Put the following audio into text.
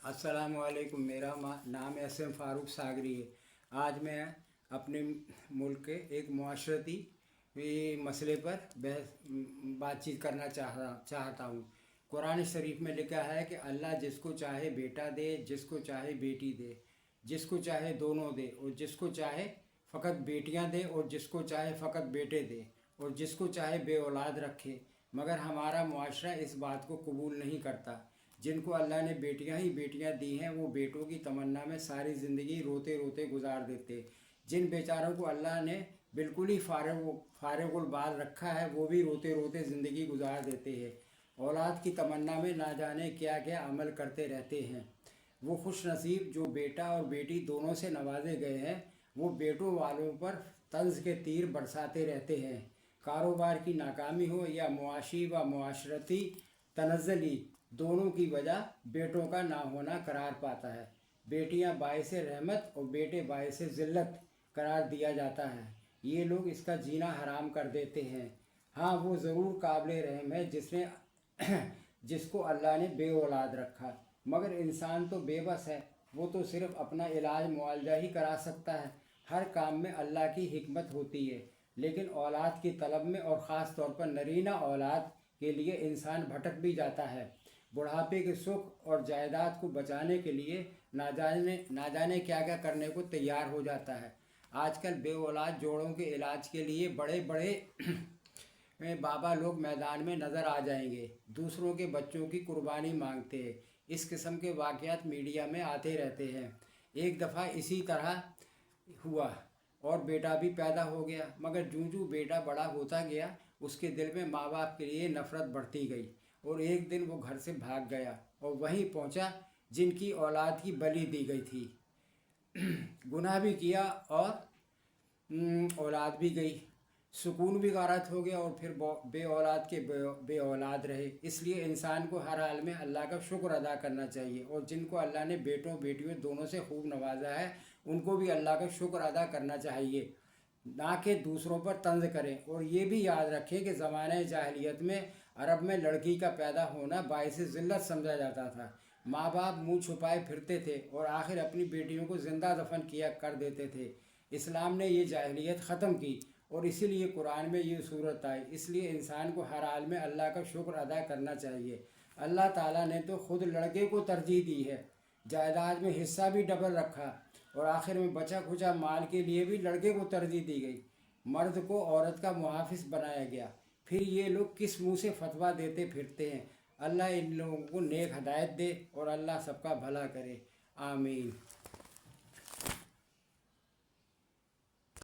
अस्सलामुअलैकुम। मेरा नाम एस.एम. फ़ारूक सागरी है। आज मैं अपने मुल्क के एक मुआशरती मसले पर बातचीत करना चाहता हूँ। कुरान शरीफ में लिखा है कि अल्लाह जिसको चाहे बेटा दे, जिसको चाहे बेटी दे, जिसको चाहे दोनों दे, और जिसको चाहे फ़कत बेटियाँ दे, और जिसको चाहे फ़कत बेटे दे, और जिसको चाहे बे औलाद रखे। मगर हमारा मुआशरा इस बात को कबूल नहीं करता। जिनको अल्लाह ने बेटियां ही बेटियां दी हैं, वो बेटों की तमन्ना में सारी ज़िंदगी रोते रोते गुजार देते। जिन बेचारों को अल्लाह ने बिल्कुल ही फारिगुल बाल रखा है, वो भी रोते रोते ज़िंदगी गुजार देते हैं। औलाद की तमन्ना में ना जाने क्या क्या अमल करते रहते हैं। वो खुश नसीब जो बेटा और बेटी दोनों से नवाजे गए हैं, वो बेटों वालों पर तंज के तीर बरसाते रहते हैं। कारोबार की नाकामी हो या मुआशी व मुआशरती तनज़्ज़ुली, दोनों की वजह बेटों का ना होना करार पाता है। बेटियां बाइस रहमत और बेटे बाइस ज़िल्लत करार दिया जाता है। ये लोग इसका जीना हराम कर देते हैं। हाँ, वो ज़रूर काबिल रहम है जिसको अल्लाह ने बे औलाद रखा। मगर इंसान तो बेबस है। वो तो सिर्फ़ अपना इलाज मुआलजा ही करा सकता है। हर काम में अल्लाह की हिकमत होती है, लेकिन औलाद की तलब में और ख़ास तौर पर नरीना औलाद के लिए इंसान भटक भी जाता है। बुढ़ापे के सुख और जायदाद को बचाने के लिए ना जाने क्या क्या करने को तैयार हो जाता है। आजकल बे औलाद जोड़ों के इलाज के लिए बड़े बड़े बाबा लोग मैदान में नज़र आ जाएंगे। दूसरों के बच्चों की कुर्बानी मांगते हैं। इस किस्म के वाक़यात मीडिया में आते रहते हैं। एक दफ़ा इसी तरह हुआ और बेटा भी पैदा हो गया। मगर जूं बेटा बड़ा होता गया, उसके दिल में माँ बाप के लिए नफ़रत बढ़ती गई, और एक दिन वो घर से भाग गया और वहीं पहुंचा जिनकी औलाद की बलि दी गई थी। गुनाह भी किया और औलाद भी गई। सुकून भी गारत हो गया और फिर बे औलाद के बे औलाद रहे। इसलिए इंसान को हर हाल में अल्लाह का शुक्र अदा करना चाहिए, और जिनको अल्लाह ने बेटों बेटियों दोनों से खूब नवाजा है, उनको भी अल्लाह का शुक्र अदा करना चाहिए, ना कि दूसरों पर तंज करें। और ये भी याद रखें कि ज़माने जाहिलियत में अरब में लड़की का पैदा होना बाइस ज़िल्लत समझा जाता था। माँ बाप मुंह छुपाए फिरते थे और आखिर अपनी बेटियों को ज़िंदा दफन किया कर देते थे। इस्लाम ने ये जाहिलियत ख़त्म की और इसीलिए कुरान में ये सूरत आई। इसलिए इंसान को हर हाल में अल्लाह का शुक्र अदा करना चाहिए। अल्लाह ताला ने तो ख़ुद लड़के को तरजीह दी है, जायदाद में हिस्सा भी डबल रखा, और आखिर में बचा खुचा माल के लिए भी लड़के को तरजीह दी गई। मर्द को औरत का मुहाफिज बनाया गया। फिर ये लोग किस मुंह से फतवा देते फिरते हैं। अल्लाह इन लोगों को नेक हदायत दे और अल्लाह सबका भला करे। आमीन।